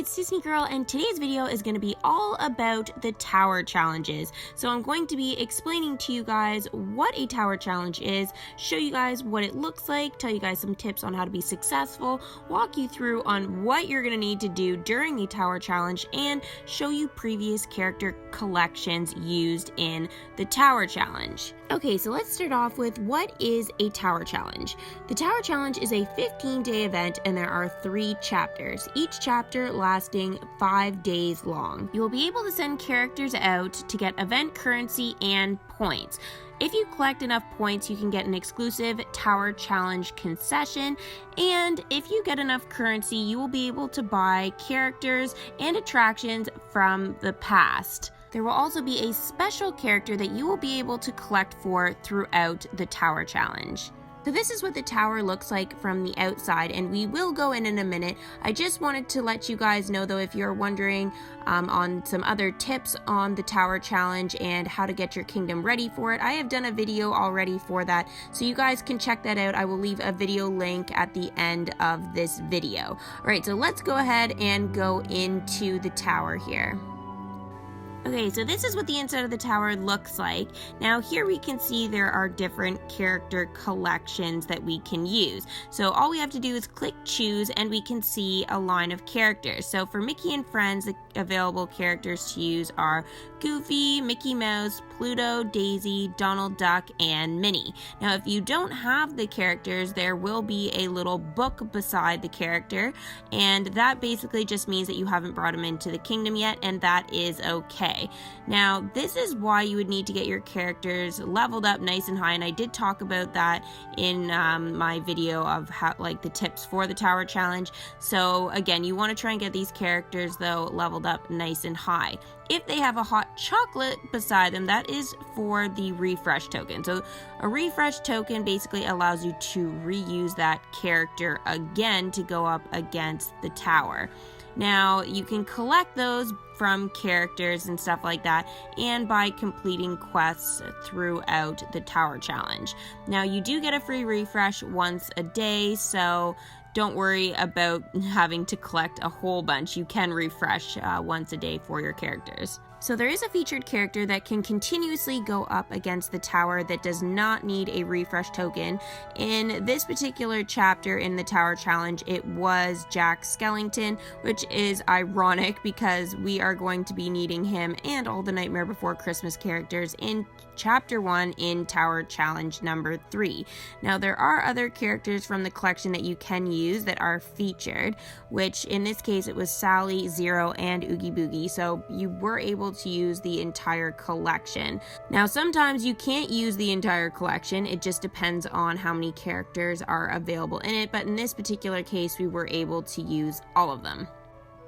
it's Disney Girl, and today's video is going to be all about the tower challenges. So I'm going to be explaining to you guys what a tower challenge is, show you guys what it looks like, tell you guys some tips on how to be successful, walk you through on what you're going to need to do during a tower challenge, and show you previous character collections used in the tower challenge. Okay, so let's start off with what is a tower challenge. The tower challenge is a 15-day event, and there are 3 chapters, each chapter lasting 5 days long. You will be able to send characters out to get event currency and points. If you collect enough points, you can get an exclusive tower challenge concession, and if you get enough currency, you will be able to buy characters and attractions from the past. There will also be a special character that you will be able to collect for throughout the tower challenge. So this is what the tower looks like from the outside, and we will go in a minute. I just wanted to let you guys know, though, if you're wondering on some other tips on the tower challenge and how to get your kingdom ready for it, I have done a video already for that, so you guys can check that out. I will leave a video link at the end of this video. All right, so let's go ahead and go into the tower here. Okay, so this is what the inside of the tower looks like. Now here we can see there are different character collections that we can use. So all we have to do is click choose, and we can see a line of characters. So for Mickey and Friends, the available characters to use are Goofy, Mickey Mouse, Pluto, Daisy, Donald Duck, and Minnie. Now if you don't have the characters, there will be a little book beside the character, and that basically just means that you haven't brought them into the kingdom yet, and that is okay. Now, this is why you would need to get your characters leveled up nice and high, and I did talk about that in my video of how, like, the tips for the tower challenge. So again, you want to try and get these characters, though, leveled up nice and high. If they have a hot chocolate beside them, that is for the refresh token. So a refresh token basically allows you to reuse that character again to go up against the tower. Now, you can collect those from characters and stuff like that, and by completing quests throughout the tower challenge. Now, you do get a free refresh once a day, so don't worry about having to collect a whole bunch. You can refresh once a day for your characters. So there is a featured character that can continuously go up against the tower that does not need a refresh token. In this particular chapter in the tower challenge, it was Jack Skellington, which is ironic because we are going to be needing him and all the Nightmare Before Christmas characters in chapter 1 in tower challenge number 3. Now there are other characters from the collection that you can use that are featured, which in this case it was Sally, Zero, and Oogie Boogie, so you were able to use the entire collection. Now sometimes you can't use the entire collection, it just depends on how many characters are available in it, but in this particular case we were able to use all of them.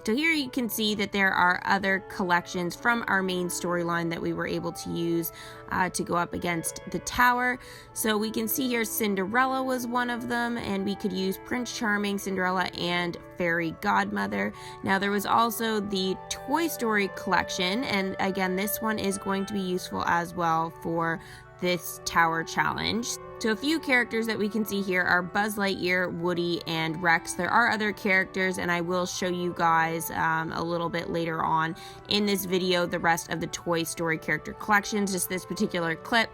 So here you can see that there are other collections from our main storyline that we were able to use to go up against the tower. So we can see here Cinderella was one of them, and we could use Prince Charming, Cinderella, and Fairy Godmother. Now there was also the Toy Story collection, and again this one is going to be useful as well for this tower challenge. So a few characters that we can see here are Buzz Lightyear, Woody, and Rex. There are other characters, and I will show you guys a little bit later on in this video the rest of the Toy Story character collections. Just this particular clip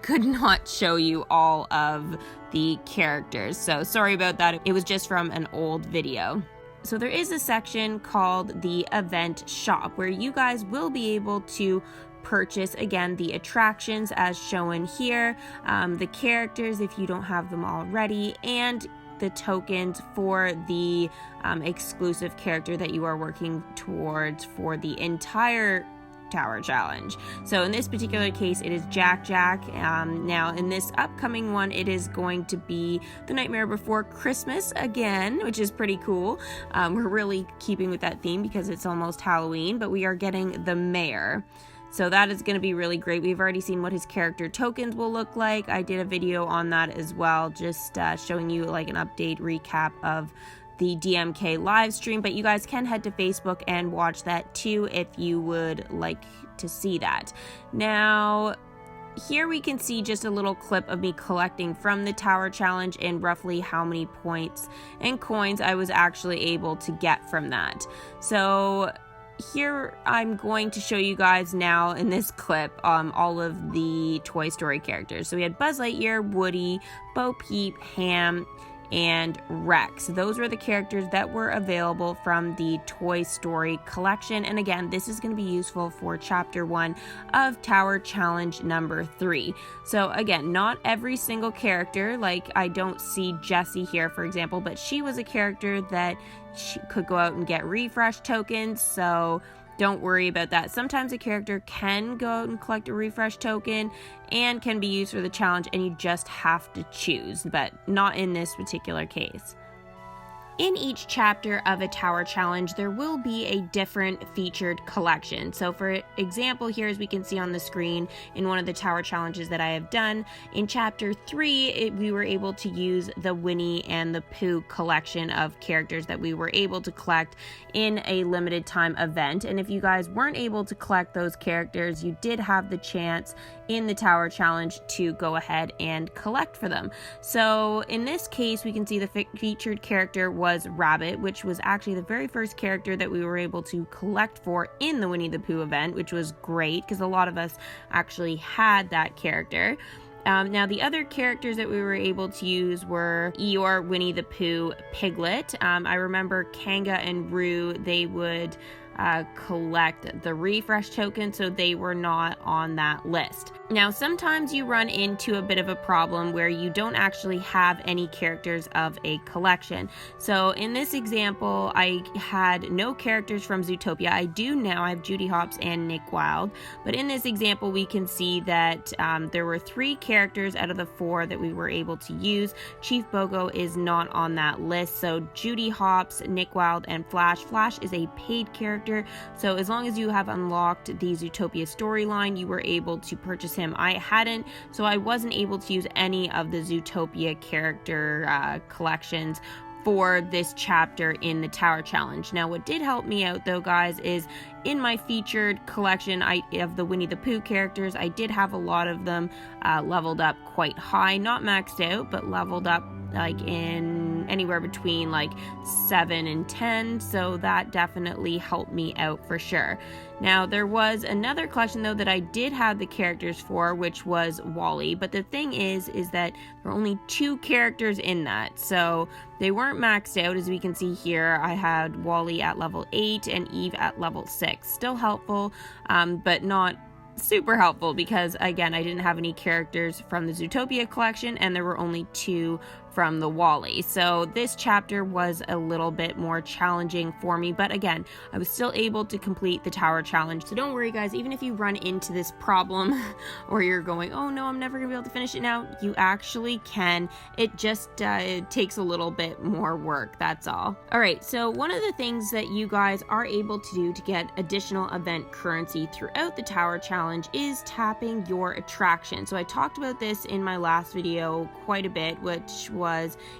could not show you all of the characters, so sorry about that. It was just from an old video. So there is a section called the event shop where you guys will be able to purchase, again, the attractions as shown here, the characters if you don't have them already, and the tokens for the exclusive character that you are working towards for the entire tower challenge. So in this particular case it is Jack. Now in this upcoming one it is going to be the Nightmare Before Christmas again, which is pretty cool. We're really keeping with that theme because it's almost Halloween, but we are getting the mayor. So that is going to be really great. We've already seen what his character tokens will look like. I did a video on that as well, just showing you like an update recap of the DMK live stream, but you guys can head to Facebook and watch that too if you would like to see that. Now, here we can see just a little clip of me collecting from the tower challenge and roughly how many points and coins I was actually able to get from that. So here I'm going to show you guys now in this clip all of the Toy Story characters. So we had Buzz Lightyear, Woody, Bo Peep, Ham, and Rex. Those were the characters that were available from the Toy Story collection. And again, this is going to be useful for chapter 1 of Tower Challenge number 3. So again, not every single character, like I don't see Jessie here, for example, but she was a character that she could go out and get refresh tokens. So don't worry about that. Sometimes a character can go out and collect a refresh token and can be used for the challenge, and you just have to choose, but not in this particular case. In each chapter of a tower challenge, there will be a different featured collection. So for example, here as we can see on the screen in one of the tower challenges that I have done, in chapter 3, we were able to use the Winnie and the Pooh collection of characters that we were able to collect in a limited time event. And if you guys weren't able to collect those characters, you did have the chance in the tower challenge to go ahead and collect for them. So in this case, we can see the featured character was Rabbit, which was actually the very first character that we were able to collect for in the Winnie the Pooh event, which was great because a lot of us actually had that character. Now, the other characters that we were able to use were Eeyore, Winnie the Pooh, Piglet. I remember Kanga and Roo, they would collect the refresh token, so they were not on that list. Now, sometimes you run into a bit of a problem where you don't actually have any characters of a collection. So in this example, I had no characters from Zootopia. I do now. I have Judy Hopps and Nick Wilde. But in this example, we can see that there were 3 characters out of the 4 that we were able to use. Chief Bogo is not on that list. So Judy Hopps, Nick Wilde, and Flash. Flash is a paid character. So as long as you have unlocked the Zootopia storyline, you were able to purchase him. I hadn't, so I wasn't able to use any of the Zootopia character collections for this chapter in the Tower Challenge. Now, what did help me out though, guys, is in my featured collection of the Winnie the Pooh characters, I did have a lot of them leveled up quite high, not maxed out, but leveled up like in anywhere between like 7 and 10, so that definitely helped me out for sure. Now, there was another collection though that I did have the characters for, which was Wall-E, but the thing is that there are only 2 characters in that, so they weren't maxed out. As we can see here, I had Wall-E at level 8 and Eve at level 6. Still helpful, but not super helpful because, again, I didn't have any characters from the Zootopia collection and there were only 2 from the Wall-E. So this chapter was a little bit more challenging for me, but again, I was still able to complete the Tower Challenge. So don't worry, guys, even if you run into this problem or you're going, oh no, I'm never gonna be able to finish it now, you actually can. It just it takes a little bit more work, that's all. All right, so one of the things that you guys are able to do to get additional event currency throughout the Tower Challenge is tapping your attraction. So I talked about this in my last video quite a bit, which was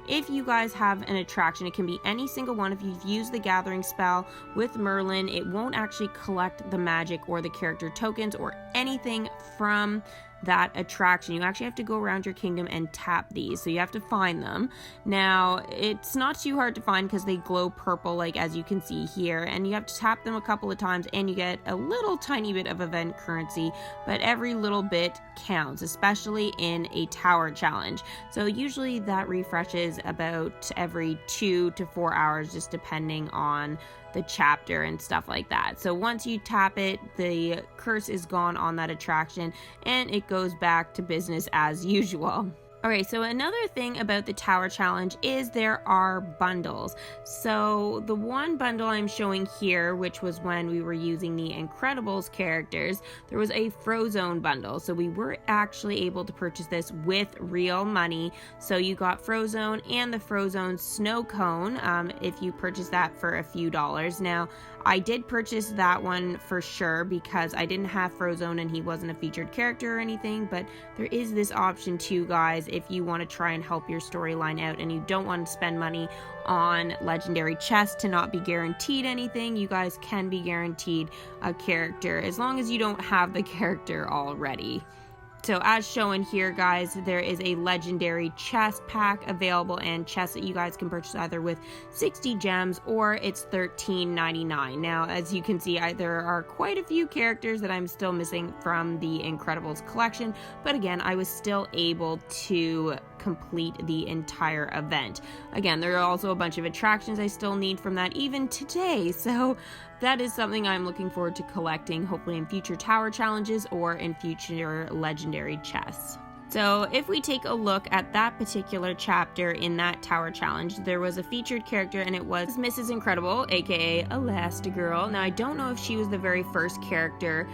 if you guys have an attraction, it can be any single one. If you've used the gathering spell with Merlin, it won't actually collect the magic or the character tokens or anything from that attraction. You actually have to go around your kingdom and tap these, so you have to find them. Now, it's not too hard to find because they glow purple, like as you can see here, and you have to tap them a couple of times and you get a little tiny bit of event currency, but every little bit counts, especially in a Tower Challenge. So usually that refreshes about every 2 to 4 hours, just depending on the chapter and stuff like that. So once you tap it, the curse is gone on that attraction and it goes back to business as usual. Alright, so another thing about the Tower Challenge is there are bundles. So the one bundle I'm showing here, which was when we were using the Incredibles characters, there was a Frozone bundle. So we were actually able to purchase this with real money. So you got Frozone and the Frozone Snow Cone if you purchase that for a few dollars. Now, I did purchase that one for sure because I didn't have Frozone and he wasn't a featured character or anything, but there is this option too, guys, if you want to try and help your storyline out and you don't want to spend money on legendary chests to not be guaranteed anything. You guys can be guaranteed a character as long as you don't have the character already. So as shown here, guys, there is a legendary chest pack available, and chests that you guys can purchase either with 60 gems or it's $13.99. Now, as you can see, there are quite a few characters that I'm still missing from the Incredibles collection, but again, I was still able to complete the entire event. Again, there are also a bunch of attractions I still need from that even today, so that is something I'm looking forward to collecting, hopefully in future tower challenges or in future legendary chests. So if we take a look at that particular chapter in that tower challenge, there was a featured character, and it was Mrs. Incredible, aka Elastigirl. Now, I don't know if she was the very first character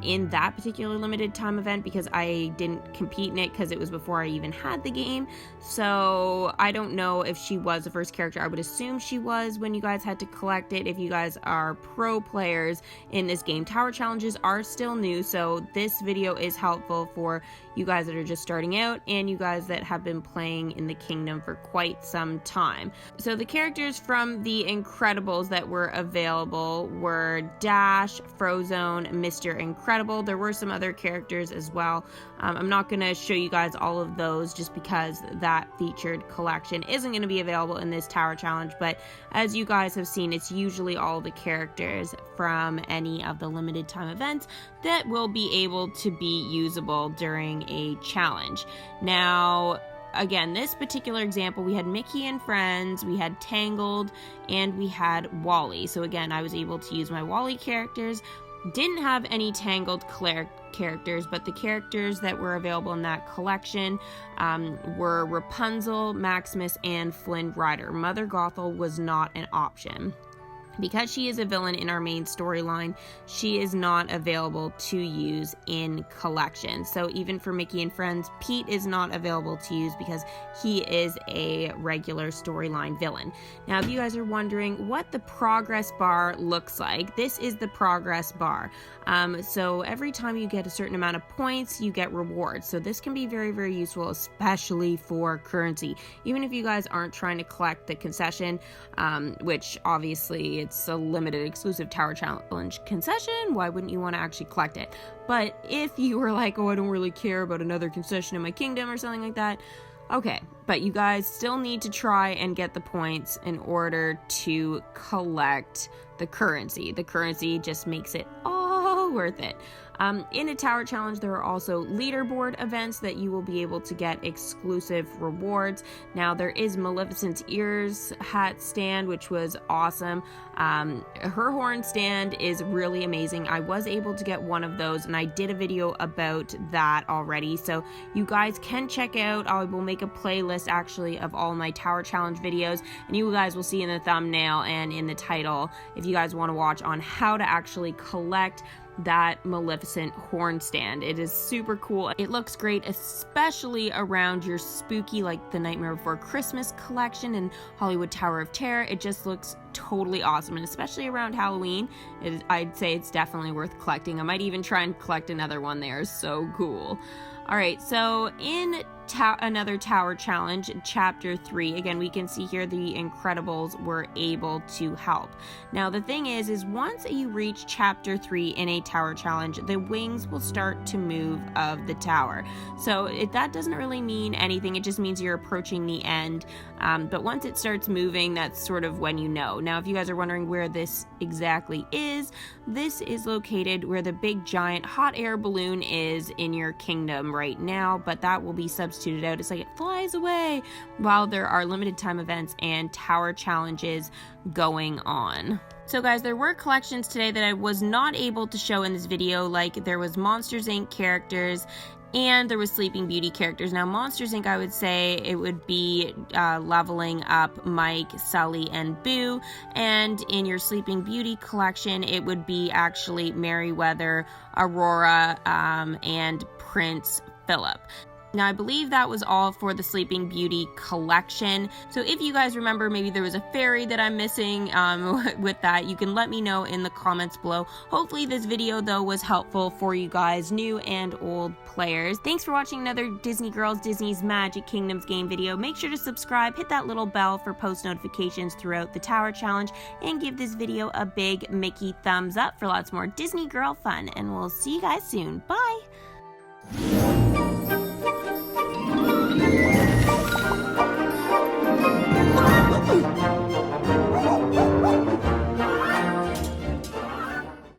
in that particular limited time event, because I didn't compete in it because it was before I even had the game. So I don't know if she was the first character. I would assume she was when you guys had to collect it. If you guys are pro players in this game, tower challenges are still new, so this video is helpful for you guys that are just starting out and you guys that have been playing in the kingdom for quite some time. So the characters from the Incredibles that were available were Dash, Frozone, Mr. Incredible. There were some other characters as well. I'm not going to show you guys all of those just because that featured collection isn't going to be available in this tower challenge, but as you guys have seen, it's usually all the characters from any of the limited time events that will be able to be usable during a challenge. Now, again, this particular example, we had Mickey and Friends, we had Tangled, and we had Wally. So again, I was able to use my Wally characters. Didn't have any Tangled characters, but the characters that were available in that collection were Rapunzel, Maximus, and Flynn Rider. Mother Gothel was not an option. Because she is a villain in our main storyline, she is not available to use in collection. So even for Mickey and Friends, Pete is not available to use because he is a regular storyline villain. Now, if you guys are wondering what the progress bar looks like, this is the progress bar. So every time you get a certain amount of points, you get rewards. So this can be very, very useful, especially for currency. Even if you guys aren't trying to collect the concession, which obviously it's a limited exclusive tower challenge concession, why wouldn't you want to actually collect it? But if you were like, oh, I don't really care about another concession in my kingdom or something like that, okay, but you guys still need to try and get the points in order to collect the currency. The currency just makes it all worth it. In a tower challenge, there are also leaderboard events that you will be able to get exclusive rewards. Now, there is Maleficent's ears hat stand, which was awesome. Her horn stand is really amazing. I was able to get one of those, and I did a video about that already, so you guys can check out. I will make a playlist actually of all my tower challenge videos, and you guys will see in the thumbnail and in the title if you guys want to watch on how to actually collect that Maleficent horn stand. It is super cool. It looks great, especially around your spooky, like the Nightmare Before Christmas collection and Hollywood Tower of Terror. It just looks totally awesome, and especially around Halloween, I'd say it's definitely worth collecting. I might even try and collect another one there. So cool. Alright, so in another tower challenge, chapter 3, again, we can see here the Incredibles were able to help. Now, the thing is once you reach chapter 3 in a tower challenge, the wings will start to move of the tower. So that doesn't really mean anything. It just means you're approaching the end. But once it starts moving, that's sort of when you know. Now, if you guys are wondering where this exactly is, this is located where the big giant hot air balloon is in your kingdom right now, but that will be substituted out. It's like it flies away while there are limited time events and tower challenges going on. So guys, there were collections today that I was not able to show in this video, like there was Monsters Inc. characters and there was Sleeping Beauty characters. Now, Monsters Inc., I would say it would be leveling up Mike, Sully, and Boo. And in your Sleeping Beauty collection, it would be actually Merryweather, Aurora, and Prince Philip. Now, I believe that was all for the Sleeping Beauty collection. So if you guys remember, maybe there was a fairy that I'm missing with that, you can let me know in the comments below. Hopefully this video, though, was helpful for you guys, new and old players. Thanks for watching another Disney Girls Disney's Magic Kingdoms game video. Make sure to subscribe, hit that little bell for post notifications throughout the Tower Challenge, and give this video a big Mickey thumbs up for lots more Disney Girl fun. And we'll see you guys soon. Bye! Woo!